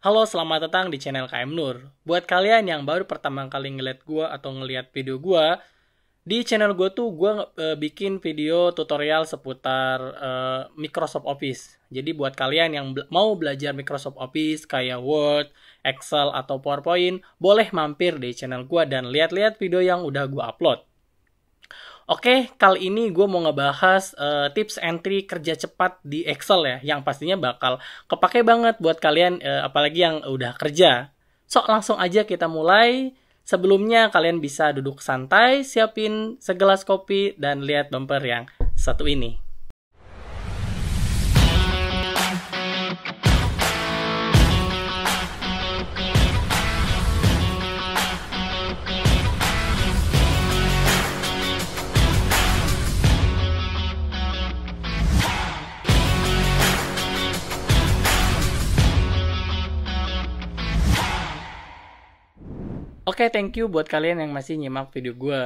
Halo, selamat datang di channel KM Nur. Buat kalian yang baru pertama kali ngeliat gue atau ngeliat video gue, di channel gue tuh gue bikin video tutorial seputar Microsoft Office. Jadi buat kalian yang mau belajar Microsoft Office kayak Word, Excel, atau PowerPoint, boleh mampir di channel gue dan lihat-lihat video yang udah gue upload. Oke, kali ini gue mau ngebahas tips and trick kerja cepat di Excel ya, yang pastinya bakal kepake banget buat kalian, apalagi yang udah kerja. So, langsung aja kita mulai. Sebelumnya, kalian bisa duduk santai, siapin segelas kopi, dan lihat bumper yang satu ini. Oke, thank you buat kalian yang masih nyimak video gue.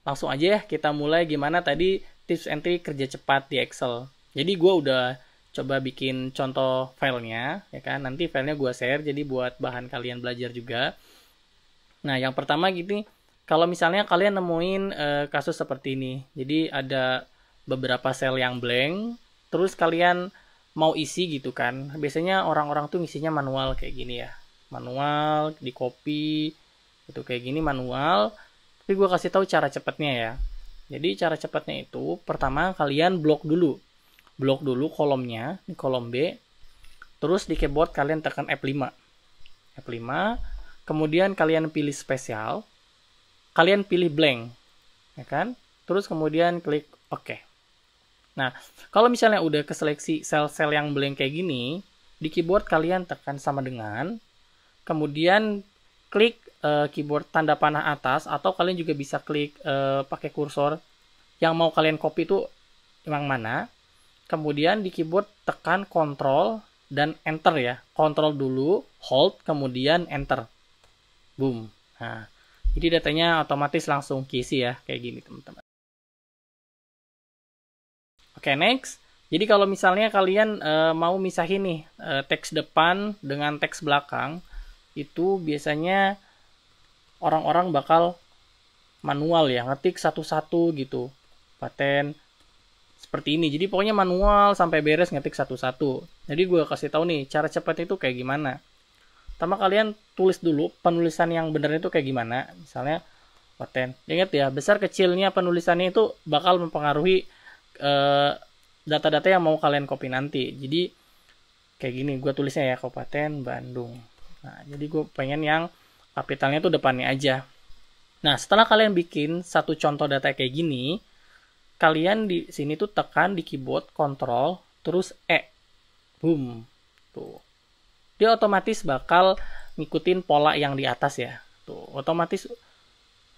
Langsung aja ya, kita mulai gimana tadi tips and trick kerja cepat di Excel. Jadi gue udah coba bikin contoh filenya, ya kan. Nanti filenya gue share, jadi buat bahan kalian belajar juga. Nah, yang pertama gini, kalau misalnya kalian nemuin kasus seperti ini. Jadi ada beberapa sel yang blank, terus kalian mau isi gitu kan. Biasanya orang-orang tuh ngisinya manual kayak gini ya. Manual, di copy, itu kayak gini manual. Tapi gue kasih tahu cara cepatnya ya. Jadi cara cepatnya itu pertama kalian blok dulu kolomnya, di kolom B. Terus di keyboard kalian tekan F5. Kemudian kalian pilih spesial, kalian pilih blank, ya kan? Terus kemudian klik OK. Nah, kalau misalnya udah keseleksi sel-sel yang blank kayak gini, di keyboard kalian tekan sama dengan, kemudian klik keyboard tanda panah atas, atau kalian juga bisa klik pakai kursor yang mau kalian copy itu yang mana. Kemudian di keyboard tekan Ctrl dan Enter ya. Ctrl dulu, hold, kemudian Enter. Boom. Nah, jadi datanya otomatis langsung keisi ya, kayak gini teman-teman. Oke, next. Jadi kalau misalnya kalian mau misahin nih teks depan dengan teks belakang, itu biasanya orang-orang bakal manual ya, ngetik satu-satu gitu, paten seperti ini. Jadi pokoknya manual sampai beres ngetik satu-satu. Jadi gue kasih tahu nih cara cepat itu kayak gimana. Pertama kalian tulis dulu penulisan yang benar itu kayak gimana. Misalnya paten, ingat ya, besar kecilnya penulisannya itu bakal mempengaruhi data-data yang mau kalian copy nanti. Jadi kayak gini gue tulisnya ya, Kabupaten Bandung. Nah, jadi gue pengen yang kapitalnya tuh depannya aja. Nah, setelah kalian bikin satu contoh data kayak gini, kalian di sini tuh tekan di keyboard Ctrl terus E. Boom. Tuh. Dia otomatis bakal ngikutin pola yang di atas ya. Tuh, otomatis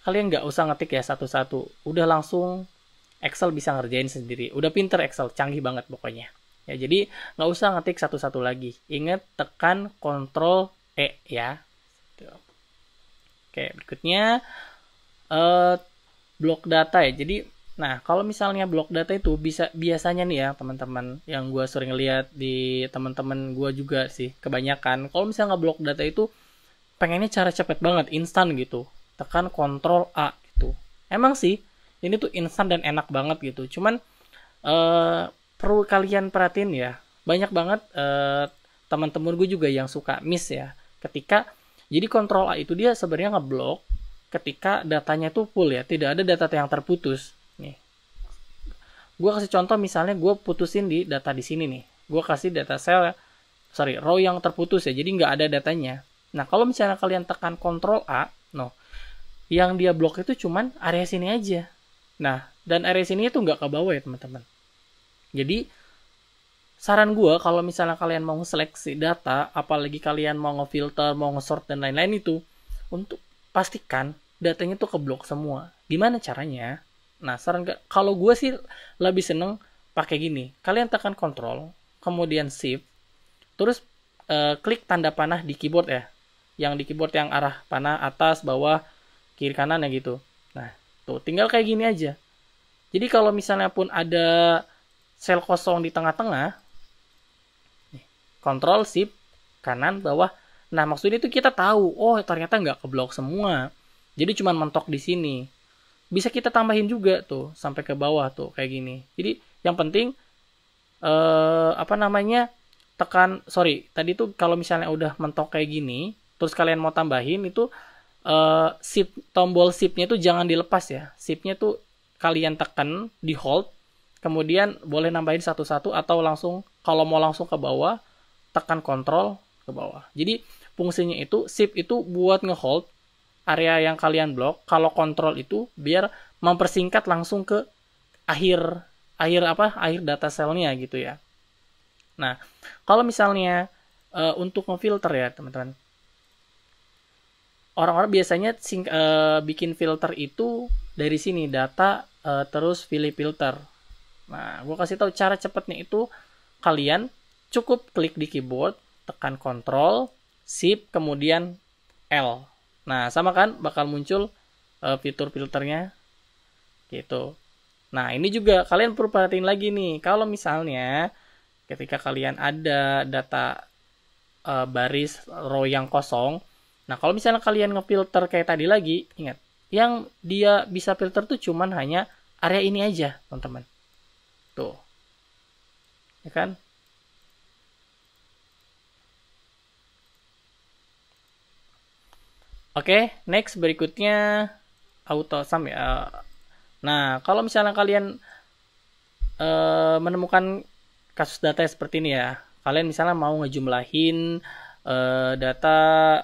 kalian nggak usah ngetik ya satu-satu. Udah langsung Excel bisa ngerjain sendiri. Udah pinter Excel, canggih banget pokoknya. Ya, jadi nggak usah ngetik satu-satu lagi. Ingat tekan Ctrl E ya. Oke, berikutnya blok data ya. Jadi, nah kalau misalnya blok data itu biasanya nih ya teman-teman, yang gue sering lihat di teman-teman gue juga sih kebanyakan. Kalau misalnya ngeblok data itu pengennya cara cepet banget, instan gitu. Tekan Ctrl A gitu. Emang sih ini tuh instan dan enak banget gitu. Cuman perlu kalian perhatiin ya. Banyak banget teman-teman gue juga yang suka miss ya. Ketika jadi Ctrl A itu dia sebenarnya ngeblok ketika datanya itu full ya, tidak ada data yang terputus. Nih, gue kasih contoh misalnya gue putusin di data di sini nih, gue kasih data row yang terputus ya, jadi nggak ada datanya. Nah, kalau misalnya kalian tekan Ctrl A, yang dia blok itu cuman area sini aja. Nah, dan area sini itu nggak ke bawah ya teman-teman. Jadi saran gue kalau misalnya kalian mau seleksi data, apalagi kalian mau ngefilter, mau nge-sort dan lain-lain itu, untuk pastikan datanya tuh keblok semua. Gimana caranya? Nah, saran kalau gue sih lebih seneng pakai gini. Kalian tekan Ctrl, kemudian Shift, terus klik tanda panah di keyboard ya. Yang di keyboard yang arah panah atas, bawah, kiri, kanan ya gitu. Nah, tuh tinggal kayak gini aja. Jadi kalau misalnya pun ada sel kosong di tengah-tengah, Ctrl Shift kanan bawah Nah, maksudnya itu kita tahu, oh ternyata nggak keblok semua. Jadi cuman mentok di sini. Bisa kita tambahin juga tuh sampai ke bawah tuh kayak gini. Jadi yang penting tadi tuh kalau misalnya udah mentok kayak gini, terus kalian mau tambahin itu tombol shift-nya tuh jangan dilepas ya. Shift-nya tuh kalian tekan di hold, kemudian boleh nambahin satu-satu atau langsung kalau mau langsung ke bawah tekan kontrol ke bawah. Jadi fungsinya itu shift itu buat ngehold area yang kalian blok, kalau kontrol itu biar mempersingkat langsung ke akhir data cell-nya gitu ya. Nah, kalau misalnya untuk ngefilter ya teman-teman, orang-orang biasanya bikin filter itu dari sini data terus pilih filter. Nah, gue kasih tahu cara cepatnya itu, kalian cukup klik di keyboard, tekan Ctrl, Shift, kemudian L. Nah, sama kan bakal muncul fitur filternya gitu. Nah, ini juga kalian perlu perhatiin lagi nih. Kalau misalnya ketika kalian ada data baris row yang kosong, nah kalau misalnya kalian ngefilter kayak tadi lagi, ingat, yang dia bisa filter tuh cuman hanya area ini aja, teman-teman. Tuh. Ya kan? Oke, next berikutnya auto sum ya. Nah, kalau misalnya kalian menemukan kasus data seperti ini ya, kalian misalnya mau ngejumlahin data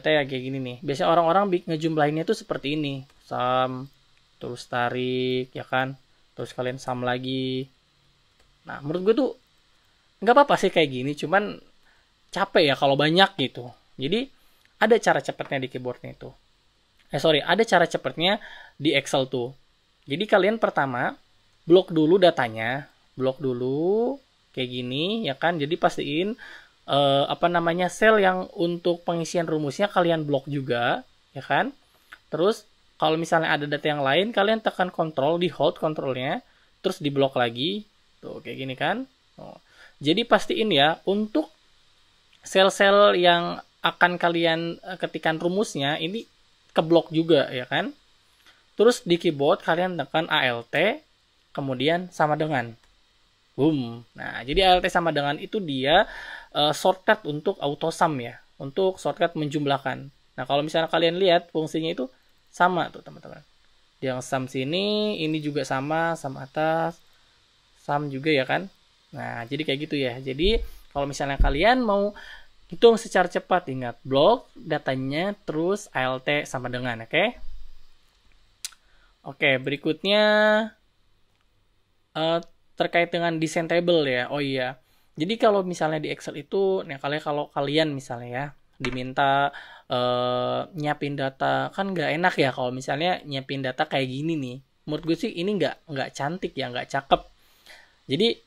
ya kayak gini nih. Biasanya orang-orang ngejumlahinnya itu seperti ini, sum, terus tarik, ya kan, terus kalian sum lagi. Nah, menurut gue tuh nggak apa-apa sih kayak gini, cuman capek ya kalau banyak gitu. Jadi ada cara cepatnya di keyboardnya itu. Ada cara cepatnya di Excel tuh. Jadi kalian pertama blok dulu datanya, blok dulu kayak gini ya kan. Jadi pastiin sel yang untuk pengisian rumusnya kalian blok juga ya kan. Terus kalau misalnya ada data yang lain, kalian tekan kontrol, di hold kontrolnya, terus diblok lagi tuh kayak gini kan. Jadi pastiin ya untuk sel-sel yang akan kalian ketikkan rumusnya ini keblok juga ya kan. Terus di keyboard kalian tekan ALT, kemudian sama dengan. Boom. Nah, jadi ALT sama dengan itu dia shortcut untuk auto sum ya, untuk shortcut menjumlahkan. Nah, kalau misalnya kalian lihat fungsinya itu sama tuh teman-teman. Yang sum sini, ini juga sama atas, sum juga ya kan. Nah, jadi kayak gitu ya. Jadi kalau misalnya kalian mau hitung secara cepat, ingat blok datanya terus ALT sama dengan, oke? Oke, berikutnya terkait dengan desain table ya. Oh iya. Jadi kalau misalnya di Excel itu, nah kalau kalian misalnya ya diminta nyiapin data, kan nggak enak ya kalau misalnya nyiapin data kayak gini nih. Menurut gue sih ini nggak cantik ya, nggak cakep. Jadi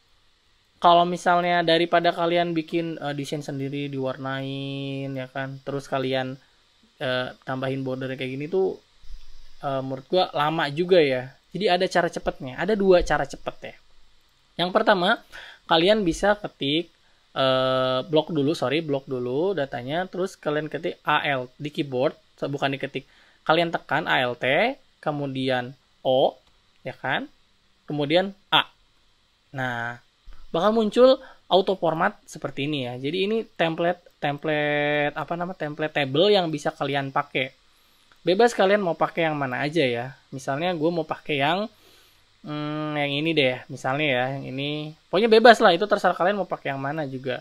kalau misalnya daripada kalian bikin desain sendiri diwarnain ya kan, terus kalian tambahin border kayak gini tuh menurut gua lama juga ya. Jadi ada cara cepatnya, ada 2 cara cepat ya. Yang pertama, kalian bisa ketik blok dulu datanya, terus kalian ketik AL di keyboard, bukan diketik, kalian tekan ALT, kemudian O ya kan, kemudian A. Nah, bakal muncul auto format seperti ini ya. Jadi ini template table yang bisa kalian pakai. Bebas kalian mau pakai yang mana aja ya. Misalnya gue mau pakai yang ini deh, misalnya ya, yang ini. Pokoknya bebas lah, itu terserah kalian mau pakai yang mana juga.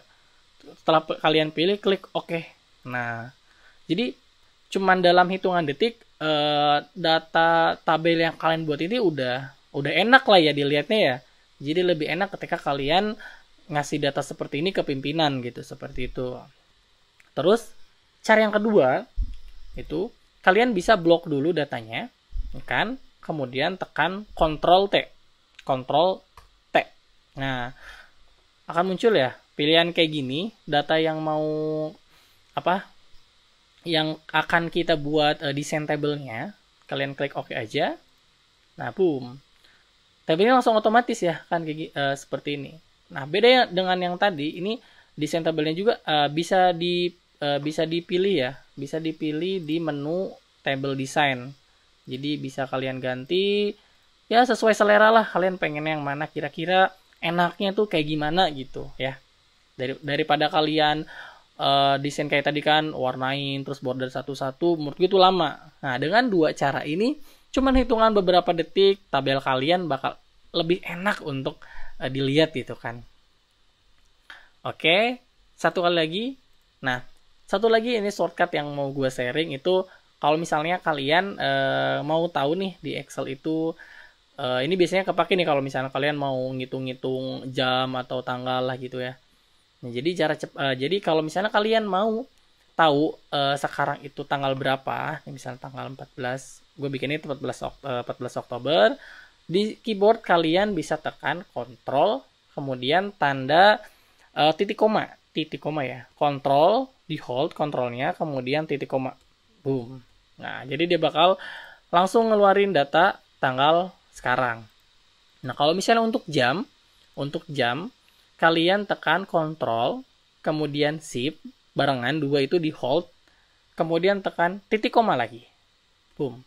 Setelah kalian pilih, klik OK. Nah, jadi cuman dalam hitungan detik data tabel yang kalian buat ini udah enak lah ya dilihatnya ya. Jadi lebih enak ketika kalian ngasih data seperti ini ke pimpinan gitu, seperti itu. Terus cara yang kedua itu kalian bisa blok dulu datanya, kan? Kemudian tekan Ctrl T. Nah, akan muncul ya pilihan kayak gini, data yang mau yang akan kita buat desain tabelnya. Kalian klik OK aja. Nah, boom. Tabelnya langsung otomatis ya kan kayak seperti ini. Nah, beda ya dengan yang tadi, ini desain tabelnya juga bisa di bisa dipilih ya, bisa dipilih di menu table design. Jadi bisa kalian ganti ya sesuai selera lah, kalian pengen yang mana, kira-kira enaknya tuh kayak gimana gitu ya. Daripada kalian desain kayak tadi kan, warnain terus border satu-satu, menurut gue itu lama. Nah, dengan dua cara ini cuman hitungan beberapa detik, tabel kalian bakal lebih enak untuk dilihat gitu kan. Oke, satu kali lagi. Nah, satu lagi ini shortcut yang mau gue sharing itu, kalau misalnya kalian mau tahu nih di Excel itu, ini biasanya kepake nih kalau misalnya kalian mau ngitung-ngitung jam atau tanggal lah gitu ya. Nah, jadi kalau misalnya kalian mau tahu sekarang itu tanggal berapa, misalnya tanggal 14, gue bikinnya itu 14 Oktober, di keyboard kalian bisa tekan Ctrl, kemudian tanda titik koma ya, Ctrl, di hold kontrolnya, kemudian titik koma, boom. Nah, jadi dia bakal langsung ngeluarin data tanggal sekarang. Nah, kalau misalnya untuk jam, kalian tekan Ctrl, kemudian Shift, barengan dua itu di hold, kemudian tekan titik koma lagi, boom,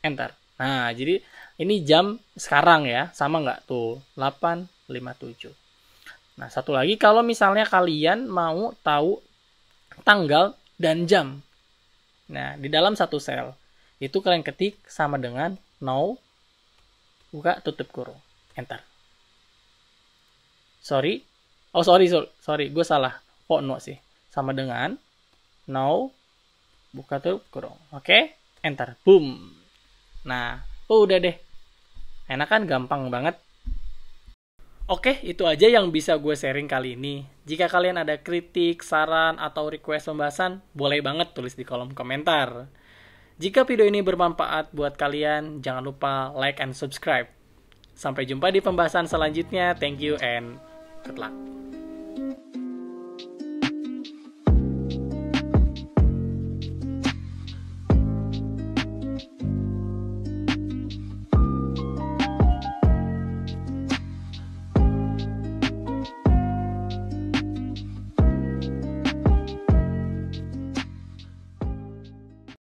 enter. Nah, jadi ini jam sekarang ya, sama nggak tuh, 8.57. Nah, satu lagi kalau misalnya kalian mau tahu tanggal dan jam. Nah, di dalam satu sel itu kalian ketik sama dengan now, buka tutup kurung, enter. Sorry, gue salah. Kok no sih? Sama dengan now, buka tutup kurung. Oke, enter, boom. Nah, udah deh. Enak kan, gampang banget. Oke, itu aja yang bisa gue sharing kali ini. Jika kalian ada kritik, saran, atau request pembahasan, boleh banget tulis di kolom komentar. Jika video ini bermanfaat buat kalian, jangan lupa like and subscribe. Sampai jumpa di pembahasan selanjutnya. Thank you and good luck.